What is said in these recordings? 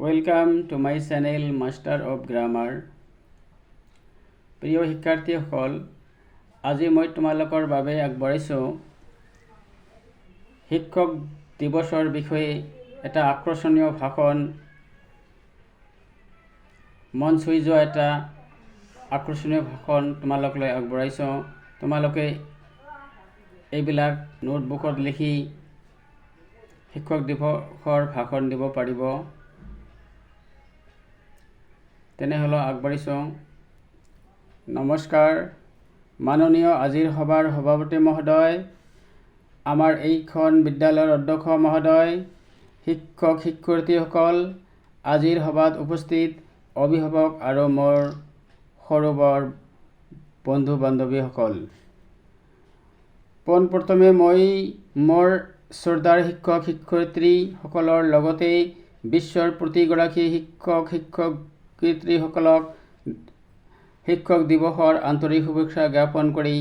Welcome to my channel Master of Grammar. প্ৰিয় শিক্ষাৰ্থীসকল, আজি মই তোমালোকৰ বাবে আগবঢ়াইছোঁ শিক্ষক দিৱসৰ বিষয়ে এটা আকৰ্ষণীয় ভাষণ, মন চুই যোৱা এটা আকৰ্ষণীয় ভাষণ তোমালোকলৈ আগবঢ়াইছোঁ। তোমালোকে এইবিলাক নোটবুকত লিখি শিক্ষক দিৱসৰ ভাষণ দিব পাৰিব। তেনেহ'লে আগবাঢ়িছোঁ। নমস্কাৰ, মাননীয় আজিৰ সভাৰ সভাপতি মহোদয়, আমাৰ এইখন বিদ্যালয়ৰ অধ্যক্ষ মহোদয়, শিক্ষক শিক্ষয়িত্ৰীসকল, আজিৰ সভাত উপস্থিত অভিভাৱক আৰু মোৰ সৰু বৰ বন্ধু বান্ধৱীসকল। পোনপ্ৰথমে মই মোৰ শ্ৰদ্ধাৰ শিক্ষক শিক্ষয়িত্ৰীসকলৰ লগতে বিশ্বৰ প্ৰতিগৰাকী শিক্ষক শিক্ষয়িত্ৰীসকলক শিক্ষক দিৱসৰ আন্তৰিক শুভেচ্ছা জ্ঞাপন কৰি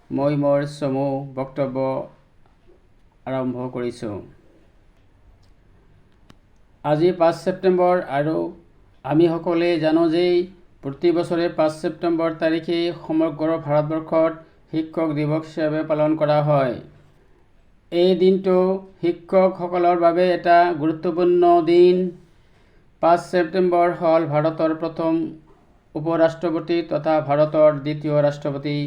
মই মোৰ চমু বক্তব্য আৰম্ভ কৰিছোঁ। আজি 5 ছেপ্টেম্বৰ আৰু আমি সকলোৱে জানো যে প্ৰতি বছৰে 5 ছেপ্টেম্বৰ তাৰিখে সমগ্ৰ ভাৰতবৰ্ষত শিক্ষক দিৱস হিচাপে পালন কৰা হয়। এই দিনটো শিক্ষকসকলৰ বাবে এটা গুৰুত্বপূৰ্ণ দিন। 5 ছেপ্টেম্বৰ হ'ল ভাৰতৰ প্ৰথম উপৰাষ্ট্ৰপতি তথা ভাৰতৰ দ্বিতীয় ৰাষ্ট্ৰপতি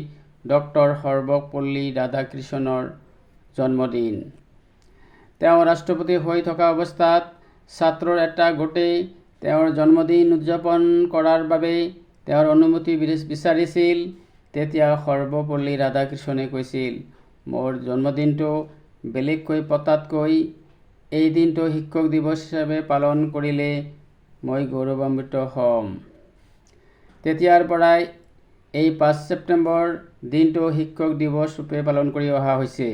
ডক্টৰ সৰ্বপল্লী ৰাধাকৃষ্ণনৰ জন্মদিন। তেওঁ ৰাষ্ট্ৰপতি হৈ থকা অৱস্থাত ছাত্ৰৰ এটা গোটে তেওঁৰ জন্মদিন উদযাপন কৰাৰ বাবে তেওঁৰ অনুমতি বিচাৰিছিল। তেতিয়া সৰ্বপল্লী ৰাধাকৃষ্ণনে কৈছিল, মোৰ জন্মদিনটো বেলেগকৈ পতাতকৈ এই দিনটো শিক্ষক দিৱস হিচাপে পালন কৰিলে মই গৌৰৱান্বিত হ'ম। তেতিয়াৰ পৰাই এই 5 ছেপ্টেম্বৰ দিনটো শিক্ষক দিৱস ৰূপে পালন কৰি অহা হৈছে।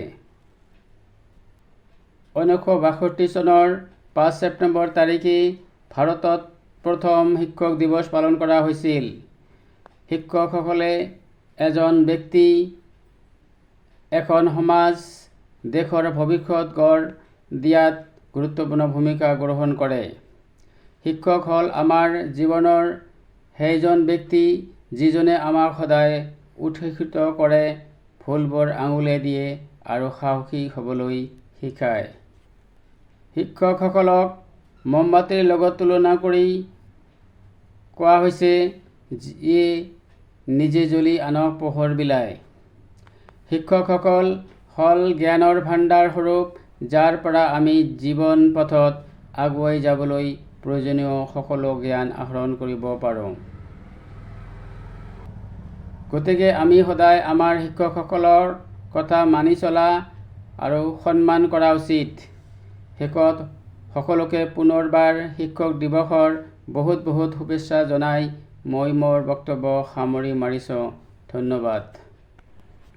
1962 চনৰ 5 ছেপ্টেম্বৰ তাৰিখে ভাৰতত প্ৰথম শিক্ষক দিৱস পালন কৰা হৈছিল। শিক্ষকসকলে এজন ব্যক্তি, এখন সমাজ, দেশৰ ভৱিষ্যত গঢ় দিয়াত গুৰুত্বপূৰ্ণ ভূমিকা গ্ৰহণ কৰে। শিক্ষক হ'ল আমাৰ জীৱনৰ সেইজন ব্যক্তি যিজনে আমাক সদায় উৎসাহিত কৰে, ভুলবোৰ আঙুলিয়াই দিয়ে আৰু সাহসী হ'বলৈ শিকায়। শিক্ষকসকলক মমবাতিৰ লগত তুলনা কৰি কোৱা হৈছে, যিয়ে নিজে জ্বলি আনক পোহৰ বিলায়। শিক্ষকসকল হ'ল জ্ঞানৰ ভাণ্ডাৰ স্বৰূপ, যাৰ পৰা আমি জীৱন পথত আগুৱাই যাবলৈ প্ৰয়োজনীয় সকলো জ্ঞান আহৰণ কৰিব পাৰোঁ। গতিকে আমি সদায় আমাৰ শিক্ষকসকলৰ কথা মানি চলা আৰু সন্মান কৰা উচিত। শেষত সকলোকে পুনৰবাৰ শিক্ষক দিৱসৰ বহুত বহুত শুভেচ্ছা জনাই মই মোৰ বক্তব্য সামৰি মাৰিছোঁ। ধন্যবাদ।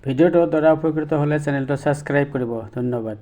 ভিডিঅ'টোৰ দ্বাৰা উপকৃত হ'লে চেনেলটো ছাবস্ক্ৰাইব কৰিব। ধন্যবাদ।